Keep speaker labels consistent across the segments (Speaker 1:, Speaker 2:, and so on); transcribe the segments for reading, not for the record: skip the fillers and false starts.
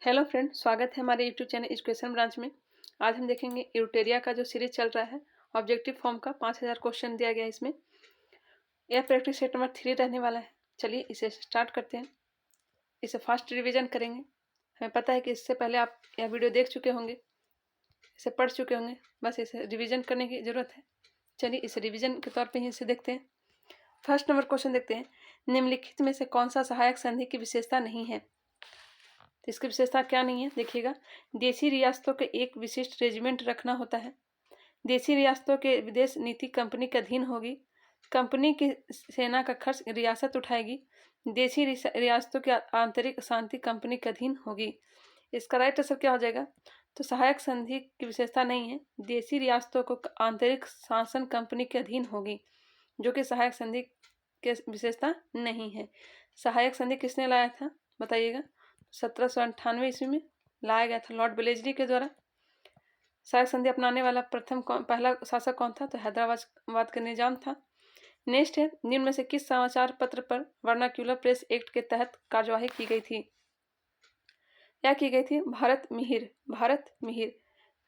Speaker 1: Hello friend, स्वागत है हमारे यूट्यूब चैनल एजुकेशन ब्रांच में। आज हम देखेंगे यूटेरिया का जो सीरीज चल रहा है ऑब्जेक्टिव फॉर्म का 5000 क्वेश्चन दिया गया है इसमें। यह प्रैक्टिस सेट नंबर 3 रहने वाला है। चलिए इसे स्टार्ट करते हैं। इसे फास्ट रिवीजन करेंगे। हमें पता है कि इससे पहले आप यह वीडियो देख चुके होंगे, इसे पढ़ चुके होंगे, बस इसे रिविजन करने की ज़रूरत है। चलिए इसे रिविजन के तौर पर ही इसे देखते हैं। फर्स्ट नंबर क्वेश्चन देखते हैं। निम्नलिखित में से कौन सा सहायक संधि की विशेषता नहीं है? तो इसकी विशेषता क्या नहीं है, देखिएगा। देशी रियासतों के एक विशिष्ट रेजिमेंट रखना होता है। देशी रियासतों के विदेश नीति कंपनी के अधीन होगी। कंपनी की सेना का खर्च रियासत उठाएगी। देशी रियासतों की आंतरिक शांति कंपनी के अधीन होगी। इसका राइट आंसर क्या हो जाएगा? तो सहायक संधि की विशेषता नहीं है। देशी रियासतों को आंतरिक शासन कंपनी के अधीन होगी, जो कि सहायक संधि की विशेषता नहीं है। सहायक संधि किसने लाया था बताइएगा? 1798 ईस्वी में लाया गया था लॉर्ड वेलेस्ली के द्वारा। सहायक संधि अपनाने वाला पहला शासक कौन था? तो हैदराबाद का निजाम था। नेक्स्ट है, निम्न में से किस समाचार पत्र पर वर्नाक्यूलर प्रेस एक्ट के तहत कार्यवाही की गई थी? क्या की गई थी? भारत मिहिर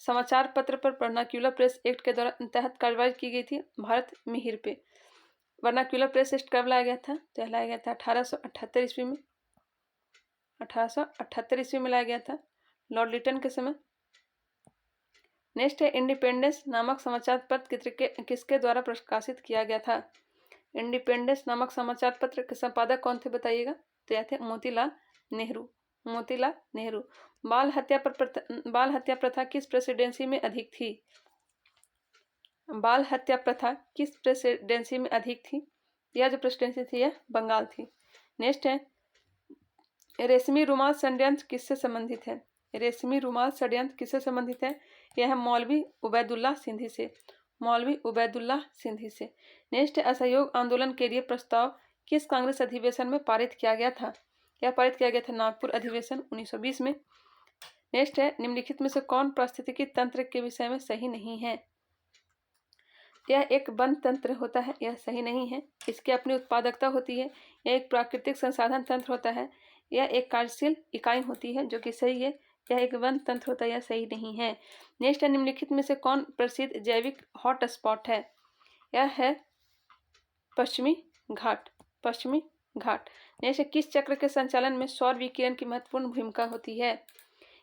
Speaker 1: समाचार पत्र पर वर्नाक्यूलर प्रेस एक्ट के तहत कार्यवाही की गई थी भारत मिहिर पे। वर्नाक्यूलर प्रेस एक्ट कब लाया गया था? तो लाया गया था 1878 ईस्वी में। 1878 ईस्वी में लाया गया था लॉर्ड लिटन के समय। नेक्स्ट है, इंडिपेंडेंस नामक समाचार पत्र किसके द्वारा प्रकाशित किया गया था? इंडिपेंडेंस नामक समाचार पत्र के संपादक कौन थे बताइएगा? तो यह थे मोतीलाल नेहरू। बाल हत्या प्रथा किस प्रेसिडेंसी में अधिक थी? बाल हत्या प्रथा किस प्रेसिडेंसी में अधिक थी? यह जो प्रेसिडेंसी थी यह बंगाल थी। नेक्स्ट है, रेशमी रुमाल षड्यंत्र किससे संबंधित है? रेशमी रुमाल षड्यंत्र किससे संबंधित है? यह मौलवी उबैदुल्लाह सिंधी से। नेक्स्ट, असहयोग आंदोलन के लिए प्रस्ताव किस कांग्रेस अधिवेशन में पारित किया गया था? यह पारित किया गया था नागपुर अधिवेशन 1920 में। नेक्स्ट है, निम्नलिखित में से कौन पारिस्थितिकी तंत्र के विषय में सही नहीं है? यह एक बंद तंत्र होता है, यह सही नहीं है। इसकी अपनी उत्पादकता होती है। यह एक प्राकृतिक संसाधन तंत्र होता है। यह एक कार्यशील इकाई होती है, जो कि सही है। यह एक वन तंत्र होता है, यह सही नहीं है। नेक्स्ट है, निम्नलिखित में से कौन प्रसिद्ध जैविक हॉटस्पॉट है? यह है पश्चिमी घाट। नेक्स्ट, किस चक्र के संचालन में सौर विकिरण की महत्वपूर्ण भूमिका होती है?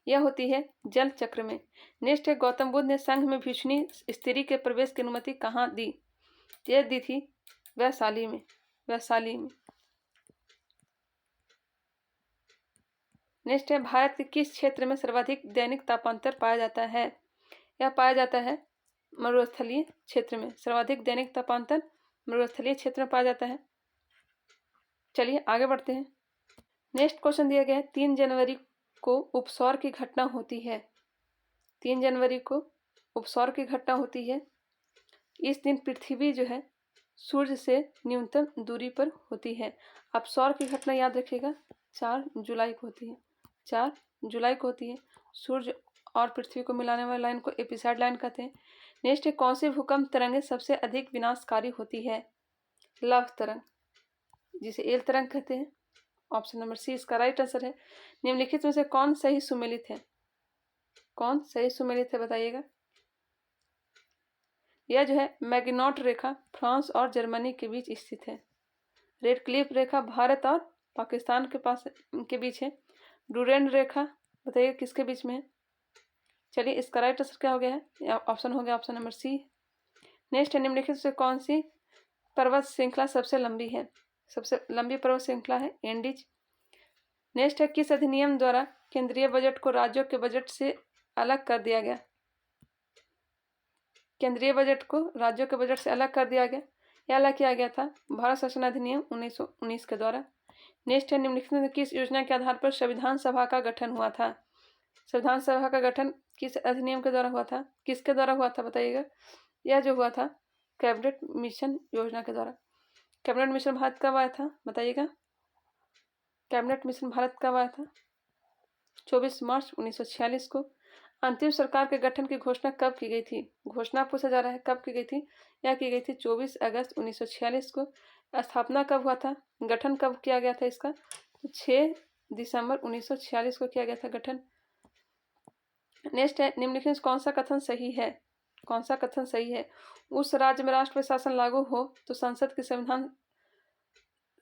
Speaker 1: यह होती है जल चक्र में। नेक्स्ट है, गौतम बुद्ध ने संघ में भिक्षुणी स्त्री के प्रवेश की अनुमति कहाँ दी? यह दी थी वैशाली में। नेक्स्ट है, भारत के किस क्षेत्र में सर्वाधिक दैनिक तापांतर पाया जाता है? यह पाया जाता है मरुस्थलीय क्षेत्र में। सर्वाधिक दैनिक तापांतर मरुस्थलीय क्षेत्र में पाया जाता है। चलिए आगे बढ़ते हैं। नेक्स्ट क्वेश्चन दिया गया है, 3 जनवरी को उपसौर की घटना होती है। 3 जनवरी को उपसौर की घटना होती है। इस दिन पृथ्वी जो है सूर्य से न्यूनतम दूरी पर होती है। अपसौर की घटना याद रखिएगा 4 जुलाई को होती है। 4 जुलाई को होती है। सूर्य और पृथ्वी को मिलाने वाली लाइन को एपिसाइड लाइन कहते हैं। नेक्स्ट है, कौन सी भूकंप तरंगें सबसे अधिक विनाशकारी होती है? लव तरंग, जिसे एल तरंग कहते हैं। ऑप्शन नंबर सी इसका राइट आंसर है। निम्नलिखित में से कौन सही सुमेलित है? बताइएगा। यह जो है मैगिनॉट रेखा फ्रांस और जर्मनी के बीच स्थित है। रेड क्लिफ रेखा भारत और पाकिस्तान के बीच है। डूरेंड रेखा बताइए किसके बीच में है? चलिए इसका राइट आंसर क्या हो गया है? ऑप्शन हो गया ऑप्शन नंबर सी। नेक्स्ट है, निम्नलिखित से कौन सी पर्वत श्रृंखला सबसे लंबी है? सबसे लंबी पर्वत श्रृंखला है एंडीज। नेक्स्ट है, किस अधिनियम द्वारा केंद्रीय बजट को राज्यों के बजट से अलग कर दिया गया? केंद्रीय बजट को राज्यों के बजट से अलग कर दिया गया। यह अलग किया गया था भारत शासन अधिनियम 1919 के द्वारा। नेक्स्ट है, निम्नलिखित में किस योजना के आधार पर संविधान सभा का गठन हुआ था? संविधान सभा का गठन किस अधिनियम के द्वारा हुआ था? किसके द्वारा हुआ था बताइएगा? यह जो हुआ था कैबिनेट मिशन योजना के द्वारा। कैबिनेट मिशन भारत कब आया था बताइएगा? कैबिनेट मिशन भारत कब आया था? 24 मार्च 1946 को। अंतिम सरकार के गठन की घोषणा कब की गई थी? घोषणा पूछा जा रहा है कब की गई थी? यह की गई थी 24 अगस्त 1946 को। स्थापना कब हुआ था? गठन कब किया गया था इसका? 6 दिसंबर 1946 को किया गया था गठन। नेक्स्ट है, निम्नलिखित में से कौन सा कथन सही है? कौन सा कथन सही है? उस राज्य में राष्ट्रपति शासन लागू हो तो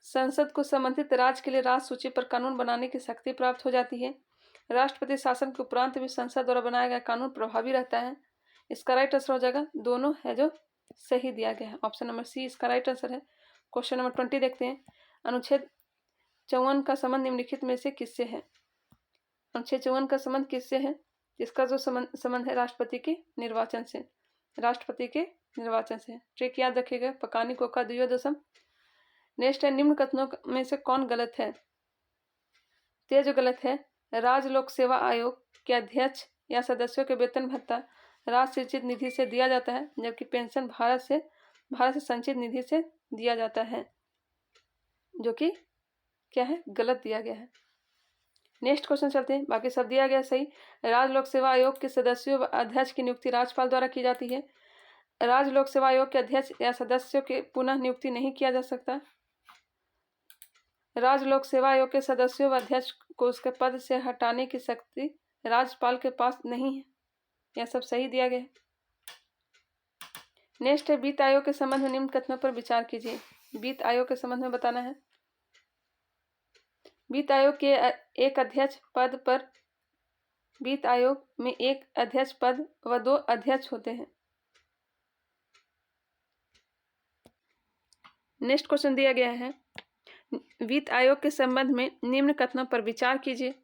Speaker 1: संसद को संबंधित राज्य के लिए राज्य सूची पर कानून बनाने की शक्ति प्राप्त हो जाती है। राष्ट्रपति शासन के उपरांत भी संसद द्वारा बनाया गया कानून प्रभावी रहता है। इसका राइट आंसर हो जाएगा, दोनों है जो सही दिया गया है। ऑप्शन नंबर सी इसका राइट आंसर है। क्वेश्चन नंबर 20 देखते हैं। अनुच्छेद 54 का संबंध निम्नलिखित में से किससे है? अनुच्छेद 54 का संबंध किससे है? इसका जो संबंध है राष्ट्रपति के निर्वाचन से, राष्ट्रपति के निर्वाचन से। ट्रिक याद रखिएगा, पकानी कोका द्वियोदशम। नेक्स्ट है, निम्न कथनों में से कौन गलत है? तो जो गलत है, राज्य लोक सेवा आयोग के अध्यक्ष या सदस्यों के वेतन भत्ता राज्य संचित निधि से दिया जाता है, जबकि पेंशन भारत से संचित निधि से दिया जाता है, जो कि क्या है, गलत दिया गया है। नेक्स्ट क्वेश्चन चलते हैं, बाकी सब दिया गया सही। राज्य लोक सेवा आयोग के सदस्यों व अध्यक्ष की नियुक्ति राज्यपाल द्वारा की जाती है। राज्य लोक सेवा आयोग के अध्यक्ष या सदस्यों के पुनः नियुक्ति नहीं किया जा सकता। राज्य लोक सेवा आयोग के सदस्यों व अध्यक्ष को उसके पद से हटाने की शक्ति राज्यपाल के पास नहीं है। यह सब सही दिया गया है। नेक्स्ट है, वित्त आयोग के संबंध में निम्न कथनों पर विचार कीजिए। वित्त आयोग के संबंध में बताना है। वित्त आयोग के एक अध्यक्ष पद पर, वित्त आयोग में एक अध्यक्ष पद व 2 अध्यक्ष होते हैं। नेक्स्ट क्वेश्चन दिया गया है, वित्त आयोग के संबंध में निम्न कथनों पर विचार कीजिए।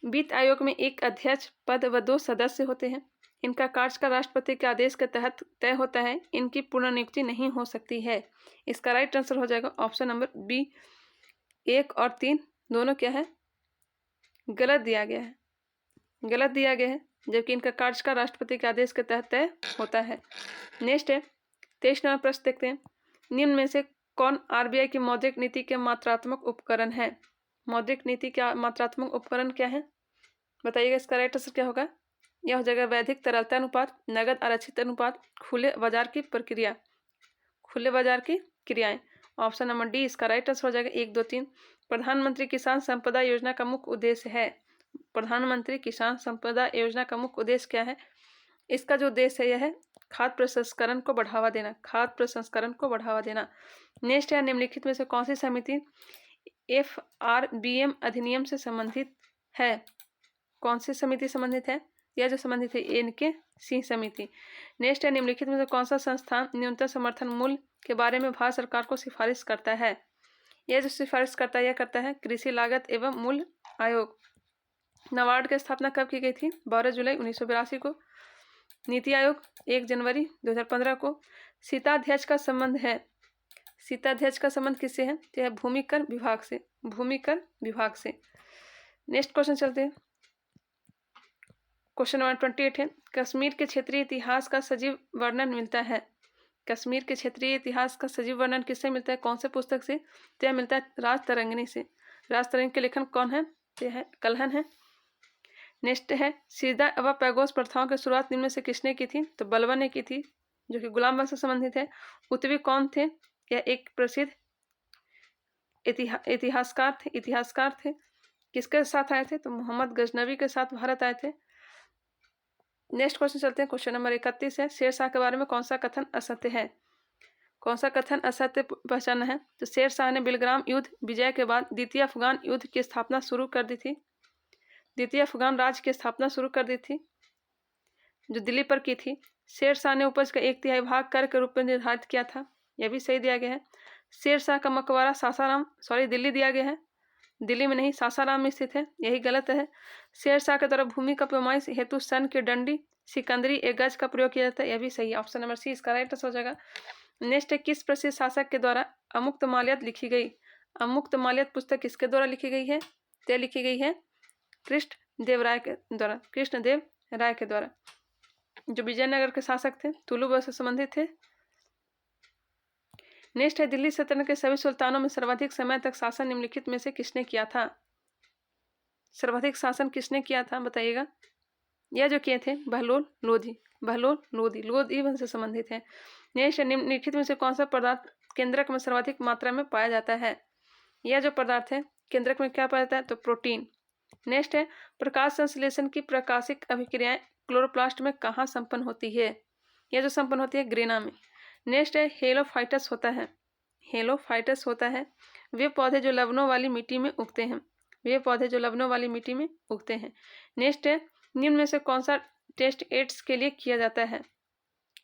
Speaker 1: वित्त आयोग में एक अध्यक्ष पद व 2 सदस्य होते हैं। इनका कार्यकाल राष्ट्रपति के आदेश के तहत तय होता है। इनकी पुनर्नियुक्ति नहीं हो सकती है। इसका राइट आंसर हो जाएगा ऑप्शन नंबर बी। 1 और 3 दोनों क्या है, गलत दिया गया है, गलत दिया गया है, जबकि इनका कार्यकाल राष्ट्रपति के आदेश के तहत तय होता है। नेक्स्ट है, 23 नंबर प्रश्न देखते हैं। निम्न में से कौन आरबीआई की मौद्रिक नीति के मात्रात्मक उपकरण है? मौद्रिक नीति का मात्रात्मक उपकरण क्या है, बताइएगा। इसका राइट आंसर क्या होगा? यह हो जाएगा वैधिक तरलता अनुपात, नगद आरक्षित अनुपात, खुले बाजार की प्रक्रिया, खुले बाजार की क्रियाएं। ऑप्शन नंबर डी इसका राइट आंसर हो जाएगा। 1, 2, 3। प्रधानमंत्री किसान संपदा योजना का मुख्य उद्देश्य है। प्रधानमंत्री किसान संपदा योजना का मुख्य उद्देश्य क्या है? इसका जो उद्देश्य है यह है खाद्य प्रसंस्करण को बढ़ावा देना, खाद्य प्रसंस्करण को बढ़ावा देना। नेक्स्ट है, निम्नलिखित में से कौन सी समिति FRBM अधिनियम से संबंधित है? कौन सी समिति संबंधित है? यह जो संबंधित है इनके सिंह समिति। नेक्स्ट है, निम्नलिखित में से कौन सा संस्थान न्यूनतम समर्थन मूल्य के बारे में भारत सरकार को सिफारिश करता है? यह जो सिफारिश करता है यह करता है कृषि लागत एवं मूल्य आयोग। नाबार्ड की स्थापना कब की गई थी? 12 जुलाई 1982 को। नीति आयोग 1 जनवरी 2015 को। सीताध्यक्ष का संबंध है, सीताध्यक्ष का संबंध किससे है? तो यह भूमि कर विभाग से, भूमि कर विभाग से। नेक्स्ट क्वेश्चन चलते हैं। क्वेश्चन नंबर 28 है, कश्मीर के क्षेत्रीय इतिहास का सजीव वर्णन मिलता है। कश्मीर के क्षेत्रीय इतिहास का सजीव वर्णन किससे मिलता है? कौन से पुस्तक से? तो यह मिलता है राजतरंगिणी से। राजतरंगिणी के लेखन कौन है? तो यह कल्हण है। नेक्स्ट है, सीधा व पैगोस प्रथाओं की शुरुआत निम्न में से किसने की थी? तो बलबन ने की थी, जो कि गुलाम वंश से संबंधित है। उतवी कौन थे? यह एक प्रसिद्ध इतिहासकार थे। किसके साथ आए थे? तो मोहम्मद गजनवी के साथ भारत आए थे। नेक्स्ट क्वेश्चन चलते हैं। क्वेश्चन नंबर 31 है, शेरशाह के बारे में कौन सा कथन असत्य है? कौन सा कथन असत्य पहचाना है? तो शेरशाह ने बिलग्राम युद्ध विजय के बाद द्वितीय अफगान युद्ध की स्थापना शुरू कर दी थी। द्वितीय अफगान राज्य की स्थापना शुरू कर दी थी, जो दिल्ली पर की थी। शेरशाह ने उपज का 1/3 भाग कर के रूप में निर्धारित किया था। यह भी सही दिया गया है। शेरशाह का मकबरा दिल्ली दिया गया है, दिल्ली में नहीं सासाराम में स्थित है, यही गलत है। शेरशाह के द्वारा भूमि का पैमाइश हेतु सन की डंडी सिकंदरी एक गज का प्रयोग किया जाता है, यह भी सही है। ऑप्शन नंबर सी इसका राइट आंसर हो जाएगा। नेक्स्ट है, किस प्रसिद्ध शासक के द्वारा अमुक्त माल्यद लिखी गई? अमुक्त माल्यद पुस्तक किसके द्वारा लिखी गई है? तो लिखी गई है कृष्णदेव राय के द्वारा, कृष्णदेव राय के द्वारा, जो विजयनगर के शासक थे, तुलु वंश से संबंधित थे। नेक्स्ट है, दिल्ली सल्तनत के सभी सुल्तानों में सर्वाधिक समय तक शासन निम्नलिखित में से किसने किया था? सर्वाधिक शासन किसने किया था, बताइएगा। यह जो किए थे बहलोल लोधी वंश से संबंधित है। नेक्स्ट है, निम्नलिखित में से कौन सा पदार्थ केंद्रक में सर्वाधिक मात्रा में पाया जाता है? यह जो पदार्थ है केंद्रक में क्या पाया जाता है? तो प्रोटीन। नेक्स्ट है प्रकाश संश्लेषण की प्रकाशिक अभिक्रियाएं क्लोरोप्लास्ट में कहाँ संपन्न होती है? यह जो संपन्न होती है ग्रेना में। नेक्स्ट है हेलोफाइटस होता है, हेलोफाइटस होता है वे पौधे जो लवणों वाली मिट्टी में उगते हैं, वे पौधे जो लवणों वाली मिट्टी में उगते हैं। नेक्स्ट है निम्न में से कौन सा टेस्ट एड्स के लिए किया जाता है?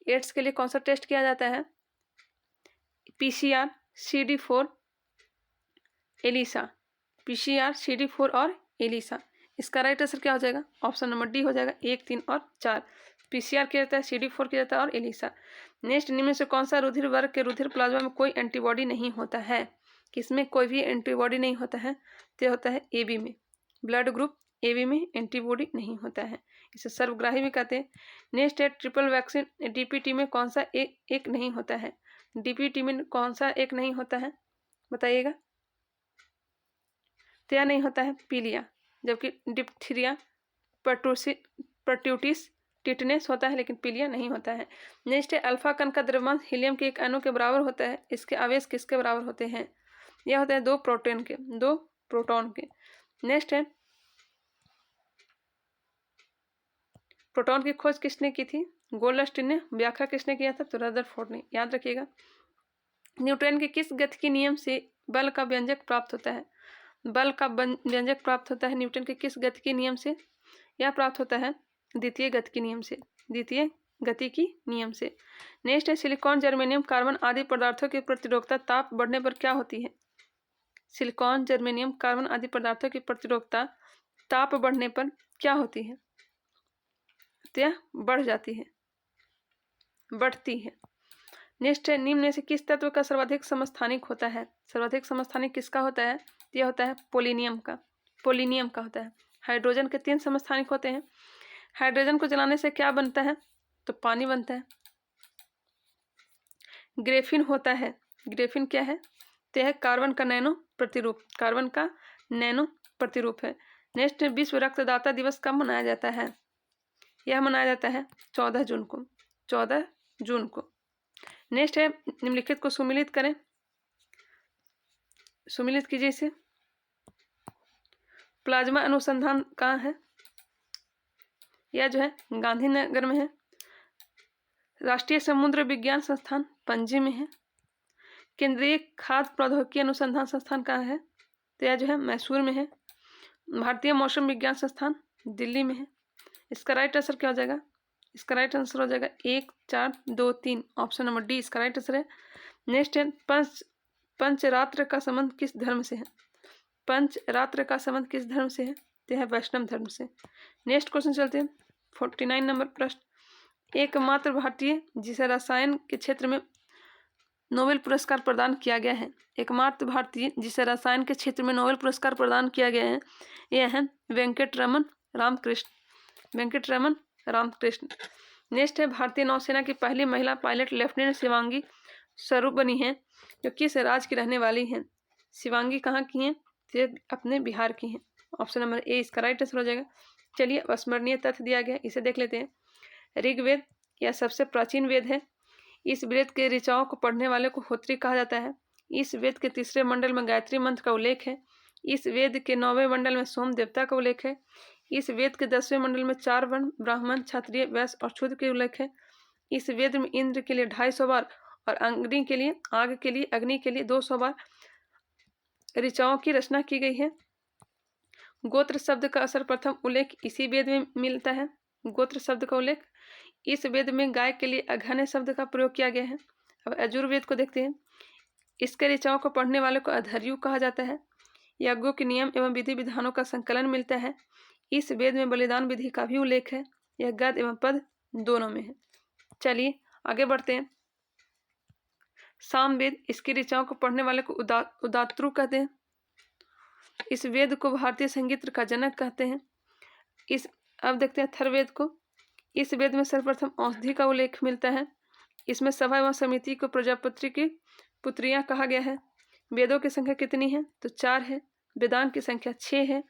Speaker 1: एड्स के लिए कौन सा टेस्ट किया जाता है? PCR, CD4, Elisa. PCR, CD4 और एलिसा। इसका राइट आंसर क्या हो जाएगा? ऑप्शन नंबर डी हो जाएगा। 1, 3 और 4 PCR किया जाता है, CD4 किया जाता है और एलिसा। नेक्स्ट निम्न से कौन सा रुधिर वर्ग के रुधिर प्लाज्मा में कोई एंटीबॉडी नहीं होता है? किसमें कोई भी एंटीबॉडी नहीं होता है? तो होता है AB में। ब्लड ग्रुप AB में एंटीबॉडी नहीं होता है, इसे सर्वग्राही भी कहते हैं। नेक्स्ट है ट्रिपल वैक्सीन DPT में कौन सा एक नहीं होता है? DPT में कौन सा एक नहीं होता है बताइएगा? तो यह नहीं होता है पीलिया, जबकि डिप्थीरिया, पर्ट्यूटिस, टिटनेस होता है, लेकिन पीलिया नहीं होता है। नेक्स्ट है अल्फा कण का द्रव्यमान हीलियम के एक अणु के बराबर होता है, इसके आवेश किसके बराबर होते हैं? यह होता है 2 प्रोटॉन के। नेक्स्ट है प्रोटॉन की खोज किसने की थी? गोल्डस्टीन ने। व्याख्या किसने किया था? तो रदरफोर्ड ने। याद रखिएगा। न्यूटन के किस गतिकी नियम से बल का व्यंजक प्राप्त होता है? बल का व्यंजक प्राप्त होता है न्यूटन के किस गतिकी नियम से? यह प्राप्त होता है द्वितीय गतिकी नियम से, द्वितीय गतिकी नियम से। नेक्स्ट है सिलिकॉन, जर्मेनियम, कार्बन आदि पदार्थों की प्रतिरोधकता ताप बढ़ने पर क्या होती है? सिलिकॉन, जर्मेनियम, कार्बन आदि पदार्थों की प्रतिरोधकता ताप बढ़ने पर क्या होती है? तो यह बढ़ जाती है, बढ़ती है। नेक्स्ट है निम्न में से किस तत्व का सर्वाधिक समस्थानिक होता है? सर्वाधिक समस्थानिक किसका होता है? यह होता है पोलिनियम का, पोलिनियम का होता है। हाइड्रोजन के 3 समस्थानिक होते हैं। हाइड्रोजन को जलाने से क्या बनता है? तो पानी बनता है। ग्रेफिन होता है, ग्रेफिन क्या है? तो यह कार्बन का नैनो प्रतिरूप, कार्बन का नैनो प्रतिरूप है। नेक्स्ट विश्व रक्तदाता दिवस कब मनाया जाता है? यह मनाया जाता है 14 जून को, 14 जून को। नेक्स्ट है निम्नलिखित को सुमिलित करें, सुमिलित कीजिए इसे। प्लाज्मा अनुसंधान कहाँ है? यह जो है गांधीनगर में है। राष्ट्रीय समुद्र विज्ञान संस्थान पणजी में है। केंद्रीय खाद्य प्रौद्योगिकी अनुसंधान संस्थान कहाँ है? तो यह जो है मैसूर में है। भारतीय मौसम विज्ञान संस्थान दिल्ली में है। इसका राइट आंसर क्या हो जाएगा? इसका राइट आंसर हो जाएगा 1, 4, 2, 3, ऑप्शन नंबर डी इसका राइट आंसर है। नेक्स्ट है पंचरात्र का संबंध किस धर्म से है? पंचरात्र का संबंध किस धर्म से है? तो है वैष्णव धर्म से। नेक्स्ट क्वेश्चन चलते हैं 49 नंबर प्रश्न। एकमात्र भारतीय जिसे रसायन के क्षेत्र में नोबेल पुरस्कार प्रदान किया गया है, एकमात्र भारतीय जिसे रसायन के क्षेत्र में नोबेल पुरस्कार प्रदान किया गया है, यह है वेंकटरमन रामकृष्ण, वेंकटरमन रामकृष्ण। नेक्स्ट है भारतीय नौसेना की पहली महिला पायलट लेफ्टिनेंट शिवांगी स्वरूप बनी है, जो किस राज्य की रहने वाली हैं? शिवांगी कहाँ की हैं? ये अपने बिहार की हैं। ऑप्शन नंबर ए इसका राइट आंसर हो जाएगा। चलिए स्मरणीय तथ्य दिया गया, इसे देख लेते हैं। ऋग्वेद यह सबसे प्राचीन वेद है। इस वेद के ऋचाओं को पढ़ने वाले को होत्री कहा जाता है। इस वेद के 3रे मंडल में गायत्री मंत्र का उल्लेख है। इस वेद के 9वें मंडल में सोम देवता का उल्लेख है। इस वेद के 10वें मंडल में 4 वर्ण ब्राह्मण, क्षत्रिय, वैश्य और शूद्र के उल्लेख है। इस वेद में इंद्र के लिए 250 बार और अग्नि के लिए 200 बार ऋचाओं की रचना की गई है। गोत्र शब्द का सर्वप्रथम उल्लेख इसी वेद में मिलता है। गोत्र शब्द का उल्लेख इस वेद में गाय के लिए अघन्य शब्द का प्रयोग किया गया है। अब यजुर्वेद को देखते हैं। इसके ऋचाओं को पढ़ने वाले को अधर्यु कहा जाता है। यज्ञों के नियम एवं विधि विधानों का संकलन मिलता है। इस वेद में बलिदान विधि का भी उल्लेख है। यह गद एवं पद दोनों में है। चलिए आगे बढ़ते हैं। सामवेद, इसकी ऋचाओं को पढ़ने वाले को उदात्रु कहते हैं। इस वेद को भारतीय संगीत का जनक कहते हैं। अब देखते हैं अथर्ववेद को। इस वेद में सर्वप्रथम औषधि का उल्लेख मिलता है। इसमें सभा एवं समिति को प्रजापति की पुत्रियां कहा गया है। वेदों की संख्या कितनी है? तो 4 है। वेदांग की संख्या 6 है।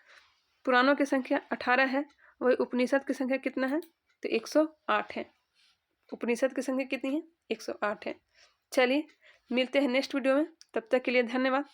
Speaker 1: पुराणों की संख्या 18 है। वही उपनिषद की संख्या कितना है? तो 108 है। उपनिषद की संख्या कितनी है? 108 है। चलिए मिलते हैं नेक्स्ट वीडियो में, तब तक के लिए धन्यवाद।